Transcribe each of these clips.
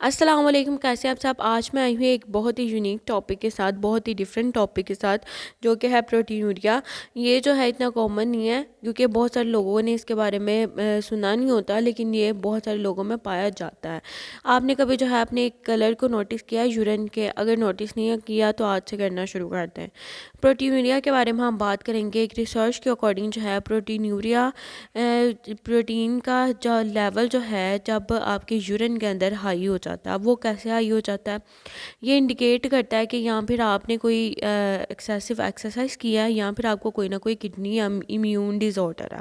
अस्सलाम वालेकुम, कैसे आप सब। आज मैं आई हूँ एक बहुत ही यूनिक टॉपिक के साथ, बहुत ही डिफरेंट टॉपिक के साथ, जो कि है प्रोटीनूरिया। ये जो है इतना कॉमन नहीं है क्योंकि बहुत सारे लोगों ने इसके बारे में सुना नहीं होता, लेकिन ये बहुत सारे लोगों में पाया जाता है। आपने कभी जो है अपने एक कलर को नोटिस किया यूरिन के? अगर नोटिस नहीं किया तो आज से करना शुरू करते हैं। प्रोटीनूरिया के बारे में हम बात करेंगे। एक रिसर्च के अकॉर्डिंग जो है प्रोटीनूरिया प्रोटीन का जो लेवल जो है जब आपके यूरिन के अंदर हाई हो जाता है। वो कैसे हाई हो जाता है? ये इंडिकेट करता है कि या फिर आपने कोई एक्सेसिव एक्सरसाइज किया है या फिर आपको कोई ना कोई किडनी इम्यून डिसऑर्डर है।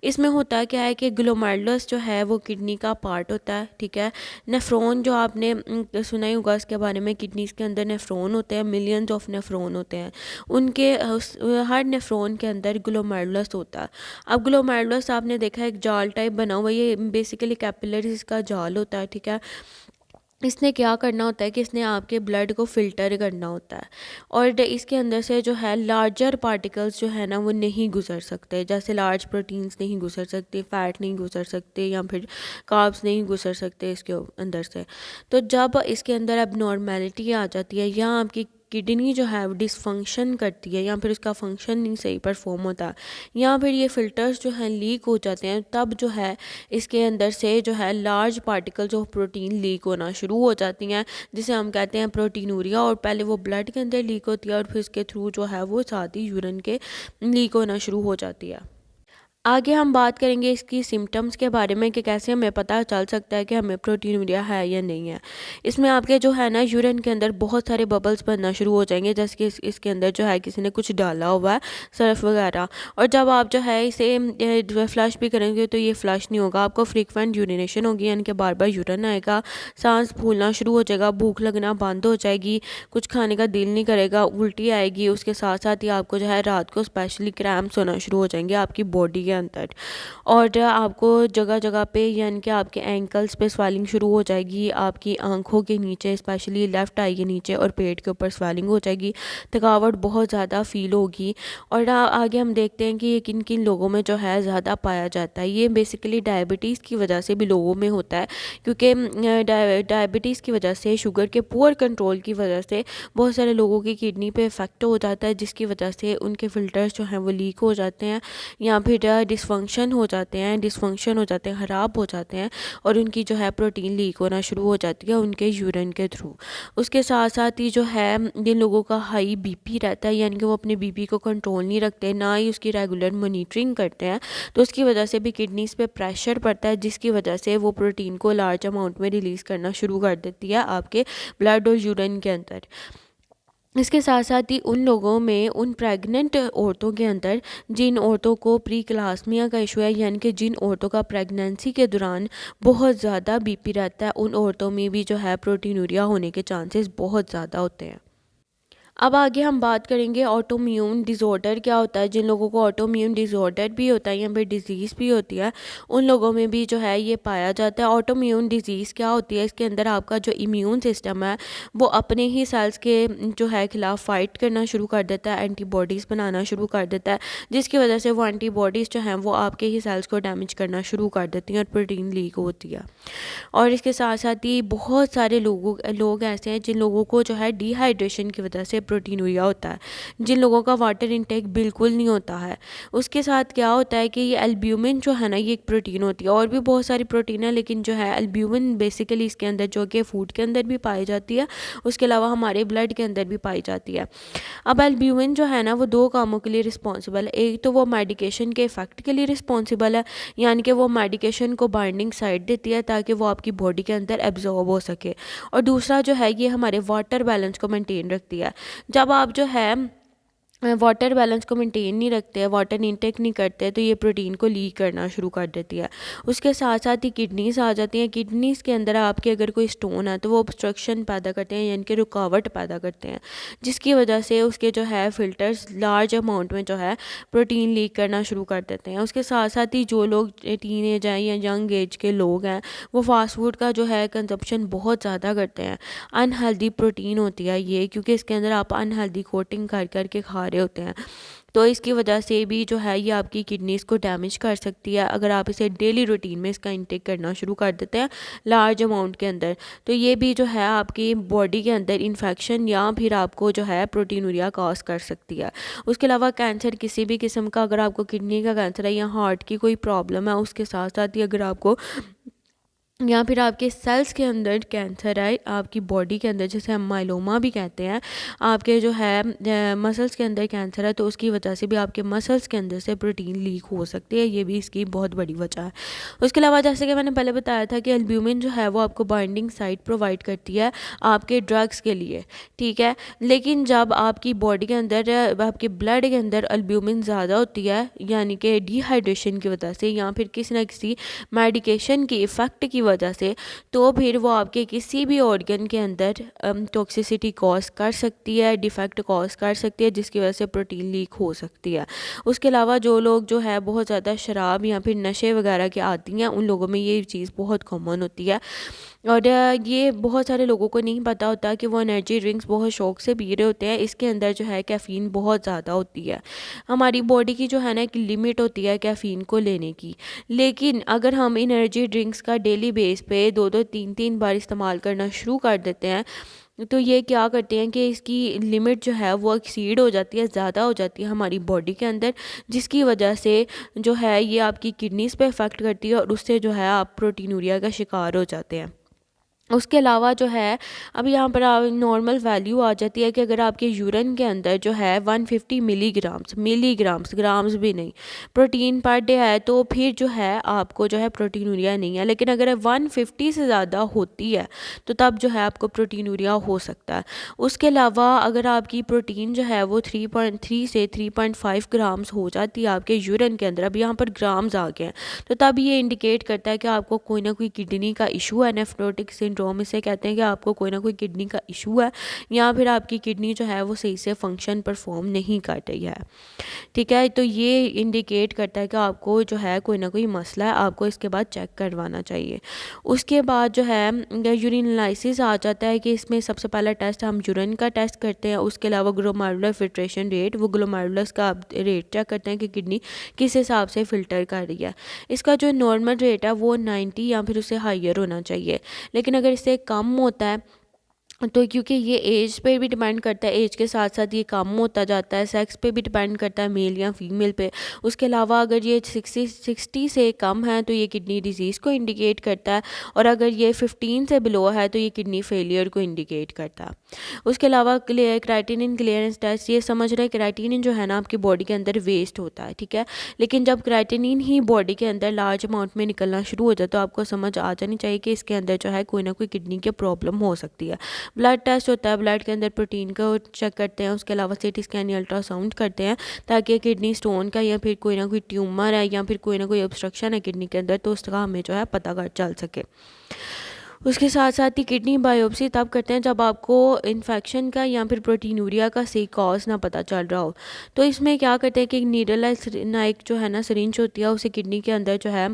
इसमें होता क्या है कि ग्लोमेरुलस जो है वो किडनी का पार्ट होता है, ठीक है। नेफ्रॉन जो आपने सुना ही होगा इसके बारे में, किडनीज के अंदर नेफ्रॉन होते हैं, मिलियंस ऑफ नेफ्रॉन होते हैं। उनके हर नेफ्रॉन के अंदर ग्लोमेरुलस होता है। अब ग्लोमेरुलस आपने देखा है एक जाल टाइप बना हुआ है, ये बेसिकली कैपिलरीज का जाल होता है, ठीक है। इसने क्या करना होता है कि इसने आपके ब्लड को फ़िल्टर करना होता है, और इसके अंदर से जो है लार्जर पार्टिकल्स जो है ना वो नहीं गुजर सकते। जैसे लार्ज प्रोटीन्स नहीं गुजर सकते, फ़ैट नहीं गुजर सकते, या फिर कार्ब्स नहीं गुजर सकते इसके अंदर से। तो जब इसके अंदर अब नॉर्मेलिटी आ जाती है या आपकी किडनी जो है वो डिसफंक्शन करती है या फिर उसका फंक्शन नहीं सही परफॉर्म होता, या फिर ये फ़िल्टर्स जो हैं लीक हो जाते हैं, तब जो है इसके अंदर से जो है large particles of protein leak होना शुरू हो जाती हैं, जिसे हम कहते हैं प्रोटीनूरिया। और पहले वो ब्लड के अंदर लीक होती है और फिर इसके थ्रू जो है वो साथ ही यूरिन के लीक होना शुरू हो जाती है। आगे हम बात करेंगे इसकी सिम्टम्स के बारे में कि कैसे हमें पता चल सकता है कि हमें प्रोटीनूरिया है या नहीं है। इसमें आपके जो है ना यूरिन के अंदर बहुत सारे बबल्स बनना शुरू हो जाएंगे, जैसे कि इसके अंदर जो है किसी ने कुछ डाला हुआ है, सर्फ वगैरह। और जब आप जो है इसे फ्लश भी करेंगे तो ये फ्लश नहीं होगा, आपको फ्रीक्वेंट यूरिनेशन होगी, यानी कि बार बार यूरिन आएगा, सांस फूलना शुरू हो जाएगा, भूख लगना बंद हो जाएगी, कुछ खाने का दिल नहीं करेगा, उल्टी आएगी। उसके साथ साथ ही आपको जो है रात को स्पेशली क्रैम्प्स होना शुरू हो जाएंगे आपकी बॉडी के अंदर, और आपको जगह जगह पे यानी कि आपके एंकल्स पे स्वेलिंग शुरू हो जाएगी, आपकी आंखों के नीचे स्पेशली लेफ़्ट आई के नीचे और पेट के ऊपर स्वेलिंग हो जाएगी, थकावट बहुत ज़्यादा फील होगी। और आगे हम देखते हैं कि ये किन किन लोगों में जो है ज़्यादा पाया जाता है। ये बेसिकली डायबिटीज़ की वजह से भी लोगों में होता है, क्योंकि डायबिटीज़ की वजह से, शुगर के पुअर कंट्रोल की वजह से बहुत सारे लोगों की किडनी पे इफेक्ट हो जाता है, जिसकी वजह से उनके फ़िल्टर्स जो हैं वो लीक हो जाते हैं, या फिर डिसफंक्शन हो जाते हैं, ख़राब हो जाते हैं, और उनकी जो है प्रोटीन लीक होना शुरू हो जाती है उनके यूरिन के थ्रू। उसके साथ साथ ही जो है जिन लोगों का हाई बीपी रहता है, यानी कि वो अपने बीपी को कंट्रोल नहीं रखते, ना ही उसकी रेगुलर मॉनिटरिंग करते हैं, तो उसकी वजह से भी किडनीज पे प्रेशर पड़ता है, जिसकी वजह से वो प्रोटीन को लार्ज अमाउंट में रिलीज़ करना शुरू कर देती है आपके ब्लड और यूरिन के अंदर। इसके साथ साथ ही उन लोगों में, उन प्रेग्नेंट औरतों के अंदर जिन औरतों को प्री क्लासमिया का इशू है, यानी कि जिन औरतों का प्रेगनेंसी के दौरान बहुत ज़्यादा बीपी रहता है, उन औरतों में भी जो है प्रोटीनूरिया होने के चांसेस बहुत ज़्यादा होते हैं। अब आगे हम बात करेंगे ऑटोम्यून डिज़ॉर्डर क्या होता है। जिन लोगों को ऑटोम्यून डिज़ॉर्डर भी होता है या फिर डिज़ीज़ भी होती है, उन लोगों में भी जो है ये पाया जाता है। ऑटोम्यून डिज़ीज़ क्या होती है? इसके अंदर आपका जो इम्यून सिस्टम है वो अपने ही सेल्स के जो है खिलाफ फाइट करना शुरू कर देता है, एंटीबॉडीज़ बनाना शुरू कर देता है, जिसकी वजह से वो एंटीबॉडीज़ जो हैं वो आपके ही सेल्स को डैमेज करना शुरू कर देती हैं और प्रोटीन लीक होती है। और इसके साथ साथ ही बहुत सारे लोग ऐसे हैं जिन लोगों को जो है डिहाइड्रेशन की वजह से प्रोटीनूरिया होता है, जिन लोगों का वाटर इनटेक बिल्कुल नहीं होता है। उसके साथ क्या होता है कि ये एल्ब्यूमिन जो है ना, ये एक प्रोटीन होती है, और भी बहुत सारी प्रोटीन है, लेकिन जो है एल्ब्यूमिन बेसिकली इसके अंदर जो कि फूड के अंदर भी पाई जाती है, उसके अलावा हमारे ब्लड के अंदर भी पाई जाती है। अब एल्ब्यूमिन जो है ना वो दो कामों के लिए रिस्पॉन्सिबल है। एक तो वो मेडिकेशन के इफ़ेक्ट के लिए रिस्पॉन्सिबल है, यानी कि वो मेडिकेशन को बाइंडिंग साइड देती है ताकि वो आपकी बॉडी के अंदर एब्जॉर्ब हो सके। और दूसरा जो है ये हमारे वाटर बैलेंस को मेंटेन रखती है। जब आप जो है वाटर बैलेंस को मेंटेन नहीं रखते हैं, वाटर इनटेक नहीं करते, तो ये प्रोटीन को लीक करना शुरू कर देती है। उसके साथ साथ ही किडनीज आ जाती हैं। किडनीज के अंदर आपके अगर कोई स्टोन है तो वो ऑब्स्ट्रक्शन पैदा करते हैं, यानी कि रुकावट पैदा करते हैं, जिसकी वजह से उसके जो है फ़िल्टर्स लार्ज अमाउंट में जो है प्रोटीन लीक करना शुरू कर देते हैं। उसके साथ साथ ही जो लोग टीन एज हैं या यंग एज के लोग हैं, वो फास्ट फूड का जो है कंजप्शन बहुत ज़्यादा करते हैं। अनहेल्दी प्रोटीन होती है ये, क्योंकि इसके अंदर आप अनहेल्दी कोटिंग कर कर के खा रहे होते हैं, तो इसकी वजह से भी जो है ये आपकी किडनीज़ को डैमेज कर सकती है। अगर आप इसे डेली रूटीन में इसका इंटेक करना शुरू कर देते हैं लार्ज अमाउंट के अंदर, तो ये भी जो है आपकी बॉडी के अंदर इन्फेक्शन या फिर आपको जो है प्रोटीनूरिया कॉज कर सकती है। उसके अलावा कैंसर किसी भी किस्म का, अगर आपको किडनी का कैंसर है या हार्ट की कोई प्रॉब्लम है, उसके साथ साथ ही अगर आपको या फिर आपके सेल्स के अंदर कैंसर है आपकी बॉडी के अंदर, जैसे हम माइलोमा भी कहते हैं, आपके जो है मसल्स के अंदर कैंसर है, तो उसकी वजह से भी आपके मसल्स के अंदर से प्रोटीन लीक हो सकती है। ये भी इसकी बहुत बड़ी वजह है। उसके अलावा जैसे कि मैंने पहले बताया था कि एल्ब्यूमिन जो है वो आपको बाइंडिंग साइट प्रोवाइड करती है आपके ड्रग्स के लिए, ठीक है। लेकिन जब आपकी बॉडी के अंदर आपके ब्लड के अंदर एल्ब्यूमिन ज़्यादा होती है, यानी कि डिहाइड्रेशन की वजह से या फिर किसी ना किसी मेडिकेशन की इफ़ेक्ट की वजह से, तो फिर वो आपके किसी भी ऑर्गन के अंदर टॉक्सिसिटी कॉज कर सकती है, डिफेक्ट कॉज कर सकती है, जिसकी वजह से प्रोटीन लीक हो सकती है। उसके अलावा जो लोग जो है बहुत ज़्यादा शराब या फिर नशे वगैरह के आदी हैं, उन लोगों में ये चीज़ बहुत कॉमन होती है। और ये बहुत सारे लोगों को नहीं पता होता कि वो एनर्जी ड्रिंक्स बहुत शौक से पी रहे होते हैं। इसके अंदर जो है कैफ़ीन बहुत ज़्यादा होती है। हमारी बॉडी की जो है ना एक लिमिट होती है कैफ़ीन को लेने की, लेकिन अगर हम एनर्जी ड्रिंक्स का डेली बेस पे 2-2 3-3 बार इस्तेमाल करना शुरू कर देते हैं, तो ये क्या करते हैं कि इसकी लिमिट जो है वो एक्सीड हो जाती है, ज़्यादा हो जाती है हमारी बॉडी के अंदर, जिसकी वजह से जो है ये आपकी किडनीज़ पे इफ़ेक्ट करती है और उससे जो है आप प्रोटीनूरिया का शिकार हो जाते हैं। उसके अलावा जो है अब यहाँ पर नॉर्मल वैल्यू आ जाती है कि अगर आपके यूरिन के अंदर जो है 150 मिलीग्राम्स ग्राम्स भी नहीं प्रोटीन पर डे है, तो फिर जो है आपको जो है प्रोटीनूरिया नहीं है। लेकिन अगर 150 से ज़्यादा होती है तो तब जो है आपको प्रोटीनूरिया हो सकता है। उसके अलावा अगर आपकी प्रोटीन जो है वो 3.3 से 3.5 ग्राम्स हो जाती है आपके यूरिन के अंदर, अब यहाँ पर ग्राम्स आ गए हैं, तो तब ये इंडिकेट करता है कि आपको कोई ना कोई किडनी का इशू है। नेफ्रोटिक सिंड्रोम इसे कहते हैं कि आपको कोई ना कोई किडनी का इशू है या फिर आपकी किडनी जो है वो सही से फंक्शन परफॉर्म नहीं कर रही है, ठीक है। तो ये इंडिकेट करता है कि आपको जो है कोई ना कोई मसला है, आपको इसके बाद चेक करवाना चाहिए। उसके बाद जो है यूरिन एनालिसिस आ जाता है कि इसमें सबसे पहला टेस्ट हम यूरिन का टेस्ट करते हैं। उसके अलावा ग्लोमेरुलर फिल्ट्रेशन रेट, वो ग्लोमेरुलस का रेट चेक करते हैं कि किडनी किस हिसाब से फ़िल्टर कर रही है। इसका जो नॉर्मल रेट है वो 90 या फिर उससे हाइयर होना चाहिए। लेकिन अगर इससे कम होता है तो क्योंकि ये एज पे भी डिपेंड करता है, एज के साथ साथ ये कम होता जाता है, सेक्स पे भी डिपेंड करता है, मेल या फीमेल पे। उसके अलावा अगर ये 60 से कम है तो ये किडनी डिजीज़ को इंडिकेट करता है, और अगर ये 15 से बिलो है तो ये किडनी फेलियर को इंडिकेट करता है। उसके अलावा क्राइटेनिन क्लियरेंस टेस्ट, ये समझ रहे हैं क्राइटेनिन जो है ना आपकी बॉडी के अंदर वेस्ट होता है, ठीक है। लेकिन जब क्राइटेनिन ही बॉडी के अंदर लार्ज अमाउंट में निकलना शुरू हो जाए तो आपको समझ आ जानी चाहिए कि इसके अंदर जो है कोई ना कोई किडनी की प्रॉब्लम हो सकती है। ब्लड टेस्ट होता है, ब्लड के अंदर प्रोटीन को चेक करते हैं। उसके अलावा सीटी स्कैन या अल्ट्रासाउंड करते हैं ताकि किडनी स्टोन का या फिर कोई ना कोई ट्यूमर है या फिर कोई ना कोई ऑब्स्ट्रक्शन है किडनी के अंदर, तो उसका हमें जो है पता कर चल सके। उसके साथ साथ ही किडनी बायोप्सी तब करते हैं जब आपको इन्फेक्शन का या फिर प्रोटीनूरिया का सही कॉज ना पता चल रहा हो। तो इसमें क्या करते हैं कि एक नीडल है ना, एक जो है ना सिरिंज होती है, उसे किडनी के अंदर जो है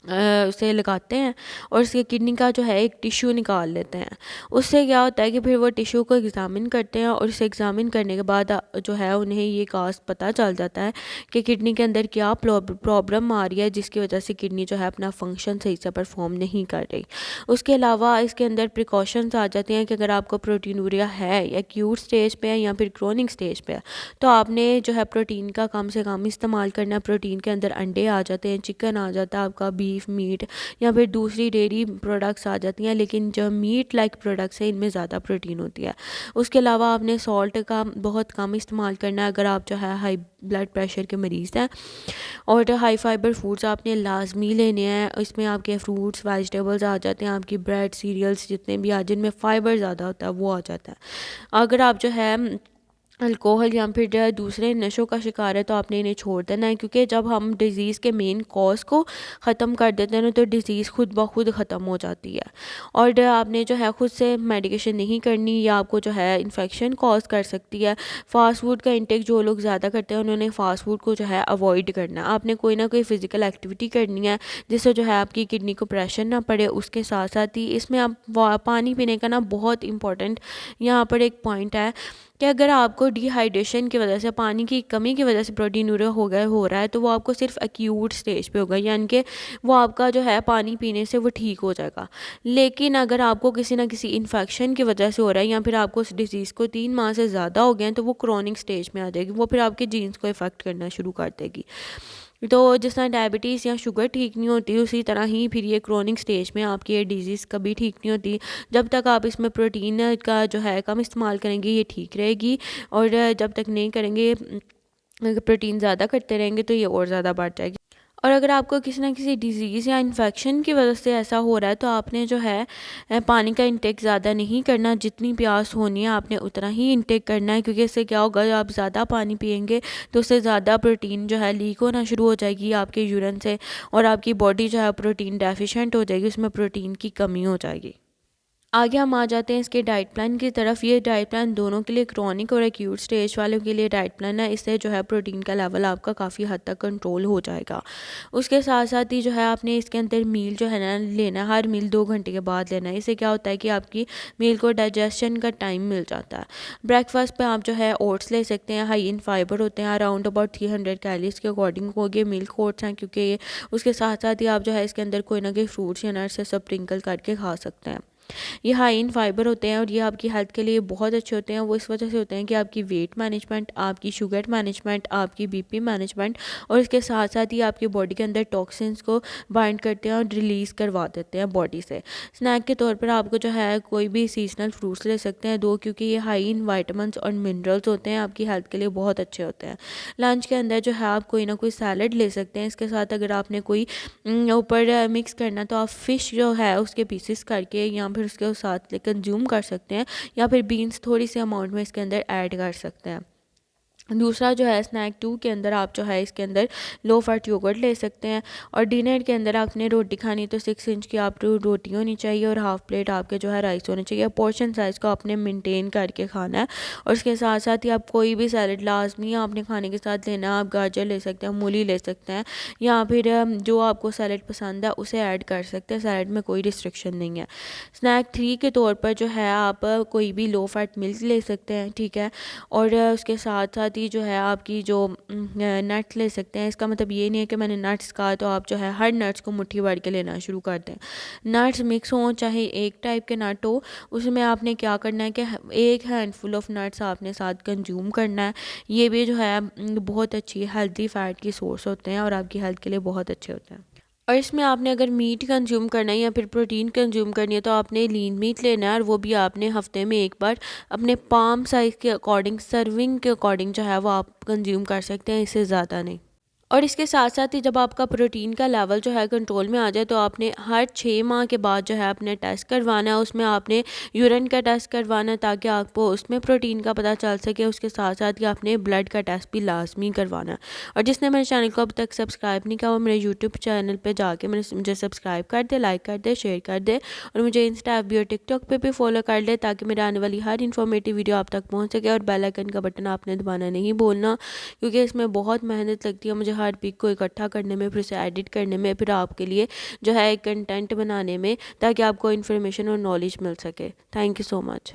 उसे लगाते हैं और उसके किडनी का जो है एक टिश्यू निकाल लेते हैं। उससे क्या होता है कि फिर वो टिश्यू को एग्ज़ामिन करते हैं और उसे एग्ज़ामिन करने के बाद जो है उन्हें ये काज पता चल जाता है कि किडनी के अंदर क्या प्रॉब्लम आ रही है, जिसकी वजह से किडनी जो है अपना फंक्शन सही से परफॉर्म नहीं कर रही। उसके अलावा इसके अंदर प्रिकॉशंस आ जाती हैं कि अगर आपको प्रोटीनूरिया है या एक्यूट स्टेज पे है या फिर क्रोनिक स्टेज पे है, तो आपने जो है प्रोटीन का कम से कम इस्तेमाल करना है। प्रोटीन के अंदर अंडे आ जाते हैं, चिकन आ जाता है, आपका बीफ मीट या फिर दूसरी डेयरी प्रोडक्ट्स आ जाती हैं, लेकिन जो मीट लाइक प्रोडक्ट्स हैं इनमें ज़्यादा प्रोटीन होती है। उसके अलावा आपने सॉल्ट का बहुत कम इस्तेमाल करना है अगर आप जो है हाई ब्लड प्रेशर के मरीज़ हैं, और हाई फाइबर फूड्स आपने लाजमी लेने हैं। इसमें आपके फ्रूट्स वेजिटेबल्स आ जाते हैं, आपकी ब्रेड सीरियल्स जितने भी आ जिनमें फ़ाइबर ज़्यादा होता है वो आ जाता है। अगर आप जो है अल्कोहल या फिर जो दूसरे नशों का शिकार है तो आपने इन्हें छोड़ देना है, क्योंकि जब हम डिज़ीज़ के मेन कॉज को ख़त्म कर देते हैं ना तो डिज़ीज़ खुद ब खुद ख़त्म हो जाती है। और आपने जो है ख़ुद से मेडिकेशन नहीं करनी या आपको जो है इन्फेक्शन कॉज कर सकती है। फ़ास्ट फूड का इंटेक जो लोग ज़्यादा करते हैं उन्होंने फ़ास्ट फूड को जो है अवॉइड करना है। आपने कोई ना कोई फ़िज़िकल एक्टिविटी करनी है जिससे जो है आपकी किडनी को प्रेशर ना पड़े। उसके साथ साथ ही इसमें आप पानी पीने का ना बहुत इम्पोर्टेंट यहाँ पर एक पॉइंट है कि अगर आपको डिहाइड्रेशन की वजह से, पानी की कमी की वजह से प्रोटीनूरिया हो रहा है, तो वो आपको सिर्फ एक्यूट स्टेज पे होगा, यानी कि वो आपका जो है पानी पीने से वो ठीक हो जाएगा। लेकिन अगर आपको किसी ना किसी इन्फेक्शन की वजह से हो रहा है, या फिर आपको उस डिज़ीज़ को 3 माह से ज़्यादा हो गए हैं, तो वो क्रॉनिक स्टेज में आ जाएगी, वो फिर आपके जीन्स को इफ़ेक्ट करना शुरू कर देगी। तो जिस तरह डायबिटीज़ या शुगर ठीक नहीं होती, उसी तरह ही फिर ये क्रोनिक स्टेज में आपकी ये डिज़ीज़ कभी ठीक नहीं होती। जब तक आप इसमें प्रोटीन का जो है कम इस्तेमाल करेंगे, ये ठीक रहेगी, और जब तक नहीं करेंगे, प्रोटीन ज़्यादा करते रहेंगे, तो ये और ज़्यादा बढ़ जाएगी। और अगर आपको किसी ना किसी डिज़ीज़ या इन्फेक्शन की वजह से ऐसा हो रहा है, तो आपने जो है पानी का इंटेक ज़्यादा नहीं करना। जितनी प्यास होनी है आपने उतना ही इंटेक करना है, क्योंकि इससे क्या होगा, आप ज़्यादा पानी पिएंगे तो उससे ज़्यादा प्रोटीन जो है लीक होना शुरू हो जाएगी आपके यूरिन से, और आपकी बॉडी जो है प्रोटीन डेफिशिएंट हो जाएगी, उसमें प्रोटीन की कमी हो जाएगी। आगे हम आ जाते हैं इसके डाइट प्लान की तरफ। ये डाइट प्लान दोनों के लिए, क्रॉनिक और एक्यूट स्टेज वालों के लिए डाइट प्लान है। इससे जो है प्रोटीन का लेवल आपका काफ़ी हद तक कंट्रोल हो जाएगा। उसके साथ साथ ही जो है आपने इसके अंदर मील जो है ना लेना, हर मील 2 घंटे के बाद लेना है। इससे क्या होता है कि आपकी मील को डाइजेशन का टाइम मिल जाता है। ब्रेकफास्ट पे आप जो है ओट्स ले सकते हैं, हाई इन फाइबर होते हैं, अराउंड अबाउट 300 कैलोरीज के अकॉर्डिंग हो गए मिल्क ओट्स हैं, क्योंकि ये उसके साथ साथ ही आप जो है इसके अंदर कोई ना कोई फ्रूट्स या नट्स से स्प्रिंकल करके खा सकते हैं। ये हाई इन फाइबर होते हैं और ये आपकी हेल्थ के लिए बहुत अच्छे होते हैं। वो इस वजह से होते हैं कि आपकी वेट मैनेजमेंट, आपकी शुगर मैनेजमेंट, आपकी बीपी मैनेजमेंट, और इसके साथ साथ ही आपकी बॉडी के अंदर टॉक्सिन्स को बाइंड करते हैं और रिलीज़ करवा देते हैं बॉडी से। स्नैक के तौर पर आपको जो है कोई भी सीजनल फ्रूट्स ले सकते हैं 2, क्योंकि ये हाई इन वाइटामिन और मिनरल्स होते हैं, आपकी हेल्थ के लिए बहुत अच्छे होते हैं। लंच के अंदर जो है आप कोई ना कोई सैलड ले सकते हैं। इसके साथ अगर आपने कोई ऊपर मिक्स करना, तो आप फ़िश जो है उसके पीसेस करके या फिर उसके साथ कंज्यूम कर सकते हैं, या फिर बीन्स थोड़ी सी अमाउंट में इसके अंदर ऐड कर सकते हैं। दूसरा जो है स्नैक 2 के अंदर आप जो है इसके अंदर लो फैट योगर्ट ले सकते हैं। और डिनर के अंदर आपने रोटी खानी तो 6 इंच की आप रोटी होनी चाहिए, और हाफ़ प्लेट आपके जो है राइस होने चाहिए। पोर्शन साइज़ को आपने मेंटेन करके खाना है। और उसके साथ साथ ही आप कोई भी सैलड लाजमी आपने खाने के साथ लेना है। आप गाजर ले सकते हैं, मूली ले सकते हैं, या फिर जो आपको सैलड पसंद है उसे ऐड कर सकते हैं। सैलड में कोई रिस्ट्रिक्शन नहीं है। स्नैक 3 के तौर पर जो है आप कोई भी लो फैट मिल्क ले सकते हैं, ठीक है। और उसके साथ साथ ही जो है आपकी जो नट्स ले सकते हैं। इसका मतलब ये नहीं है कि मैंने नट्स कहा तो आप जो है हर नट्स को मुट्ठी भर के लेना शुरू कर दें। नट्स मिक्स हों, चाहे एक टाइप के नट हो, उसमें आपने क्या करना है कि एक हैंडफुल ऑफ नट्स आपने साथ कंज्यूम करना है। ये भी जो है बहुत अच्छी हेल्दी फैट की सोर्स होते हैं और आपकी हेल्थ के लिए बहुत अच्छे होते हैं। और इसमें आपने अगर मीट कंज्यूम करना है या फिर प्रोटीन कंज्यूम करनी है, तो आपने लीन मीट लेना है, और वो भी आपने हफ्ते में एक बार अपने पाम साइज़ के अकॉर्डिंग, सर्विंग के अकॉर्डिंग जो है वो आप कंज्यूम कर सकते हैं, इससे ज़्यादा नहीं। और इसके साथ साथ ही जब आपका प्रोटीन का लेवल जो है कंट्रोल में आ जाए, तो आपने हर 6 माह के बाद जो है अपने टेस्ट करवाना है। उसमें आपने यूरिन का टेस्ट करवाना है, ताकि आपको उसमें प्रोटीन का पता चल सके। उसके साथ साथ ही आपने ब्लड का टेस्ट भी लाजमी करवाना है। और जिसने मेरे चैनल को अब तक सब्सक्राइब नहीं किया, वो मेरे यूट्यूब चैनल पर जाके मुझे सब्सक्राइब कर दे, लाइक कर दे, शेयर कर दे, और मुझे इंस्टा, एफबी और टिकटॉक पे भी फॉलो कर ले, ताकि मेरे आने वाली हर इन्फॉर्मेटिव वीडियो आप तक पहुँच सके। और बेल आइकन का बटन आपने दबाना नहीं भूलना, क्योंकि इसमें बहुत मेहनत लगती है मुझे हर पिक को इकट्ठा करने में, फिर उसे एडिट करने में, फिर आपके लिए जो है एक कंटेंट बनाने में, ताकि आपको इन्फॉर्मेशन और नॉलेज मिल सके। Thank you so much.